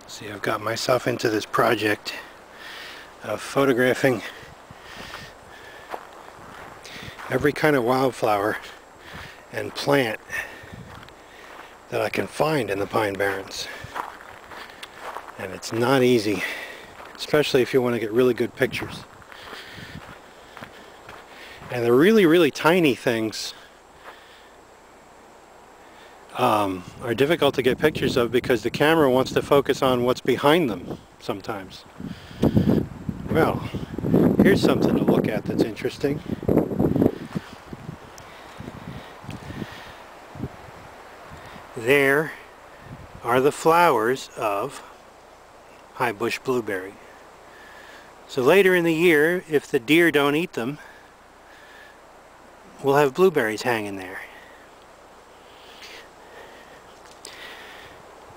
See, I've got myself into this project of photographing every kind of wildflower and plant that I can find in the Pine Barrens. And it's not easy, especially if you want to get really good pictures. And the really tiny things are difficult to get pictures of because the camera wants to focus on what's behind them sometimes. Well, here's something to look at that's interesting. There are the flowers of high bush blueberry. So later in the year, if the deer don't eat them, we'll have blueberries hanging there.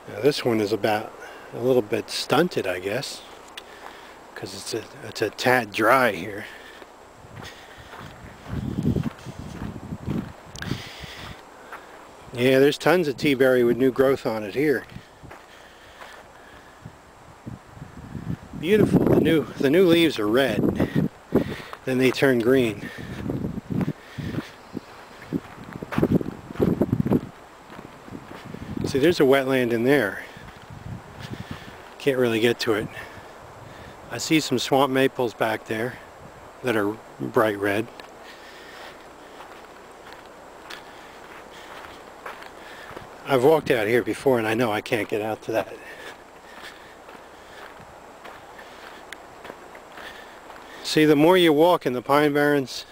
Now this one is about a little bit stunted, I guess, because it's a tad dry here. Yeah, there's tons of tea-berry with new growth on it here. Beautiful. The new leaves are red, then they turn green. See, there's a wetland in there. Can't really get to it. I see some swamp maples back there that are bright red. I've walked out here before and I know I can't get out to that. See, the more you walk in the Pine Barrens,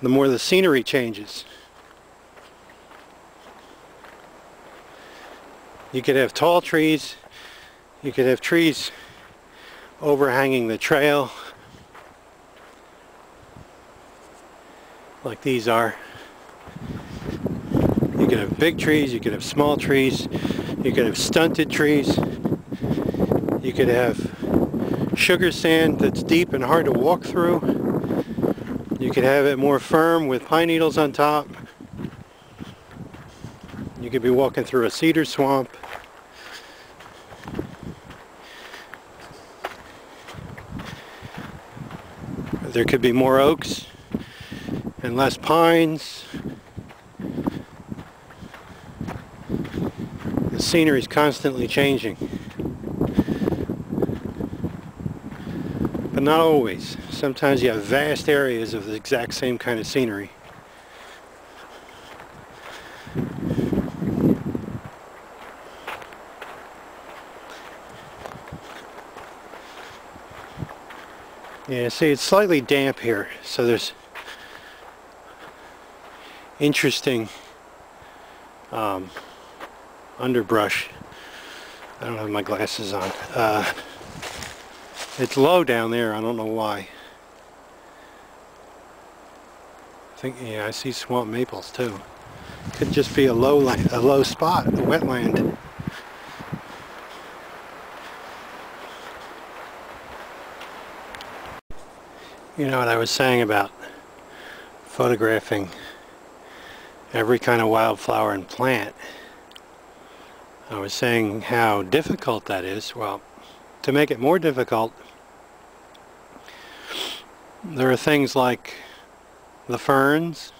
the more the scenery changes. You could have tall trees, you could have trees overhanging the trail, like these are. You could have big trees, you could have small trees, you could have stunted trees, you could have sugar sand that's deep and hard to walk through, you could have it more firm with pine needles on top. You could be walking through a cedar swamp. There could be more oaks and less pines. The scenery is constantly changing. But not always. Sometimes you have vast areas of the exact same kind of scenery. Yeah, see, it's slightly damp here, so there's interesting underbrush. I don't have my glasses on. It's low down there, I don't know why. Yeah, I see swamp maples too. Could just be a low spot, a wetland. You know what I was saying about photographing every kind of wildflower and plant? I was saying how difficult that is. Well, to make it more difficult, there are things like the ferns,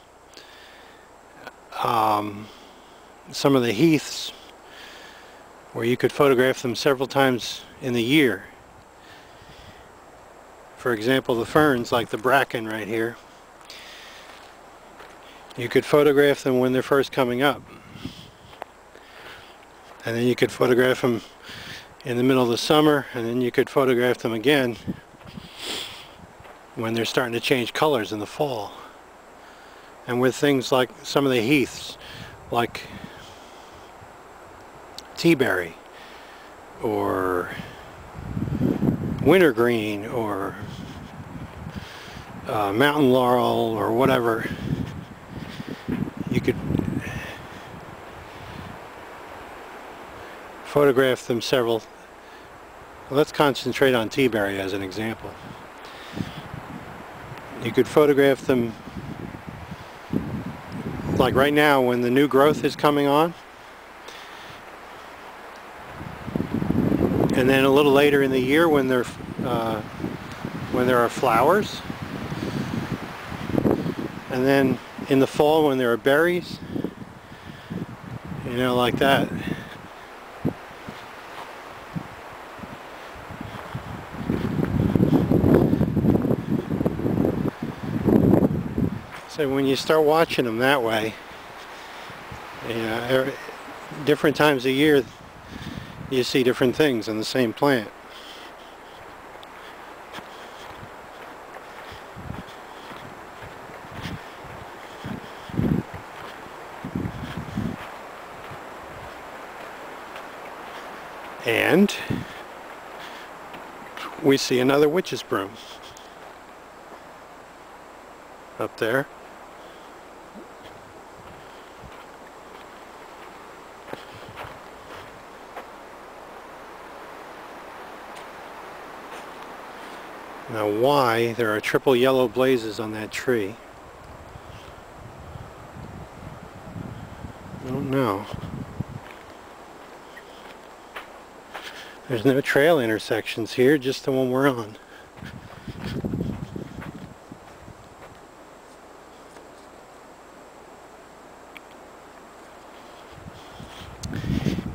some of the heaths, where you could photograph them several times in the year. For example, the ferns, like the bracken right here, you could photograph them when they're first coming up. And then you could photograph them in the middle of the summer, and then you could photograph them again when they're starting to change colors in the fall. And with things like some of the heaths, like tea-berry, or wintergreen, or mountain laurel, or whatever, you could photograph them several. Let's concentrate on tea-berry as an example. You could photograph them like right now when the new growth is coming on. And then a little later in the year when there are flowers. And then in the fall when there are berries. You know, like that. So when you start watching them that way, you know, different times of year you see different things on the same plant. And we see another witch's broom up there. Now why there are triple yellow blazes on that tree, I don't know. There's no trail intersections here, just the one we're on.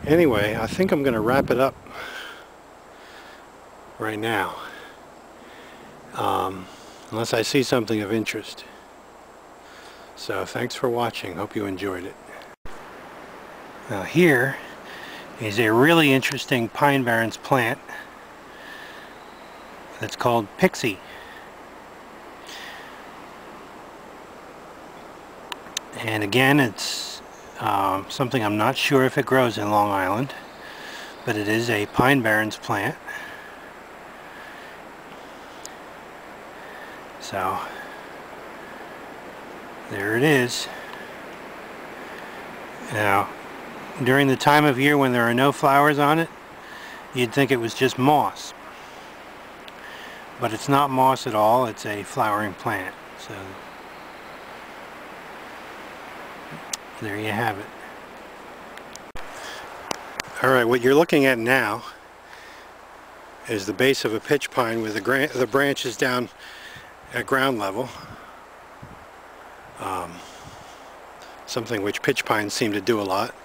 Anyway, I think I'm going to wrap it up right now. Unless I see something of interest. So thanks for watching. Hope you enjoyed it. Now here is a really interesting Pine Barrens plant that's called Pixie. And again, it's something I'm not sure if it grows in Long Island, but it is a Pine Barrens plant. So there it is. Now, during the time of year when there are no flowers on it, you'd think it was just moss. But it's not moss at all, it's a flowering plant. So there you have it. Alright, what you're looking at now is the base of a pitch pine with the branches down at ground level. Something which pitch pines seem to do a lot.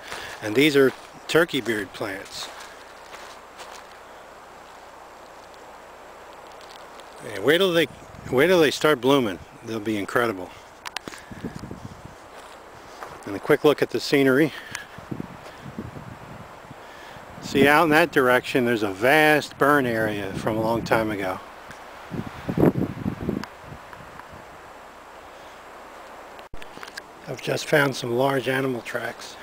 And these are turkey beard plants. And wait till they start blooming. They'll be incredible. And a quick look at the scenery. See, out in that direction there's a vast burn area from a long time ago. I've just found some large animal tracks.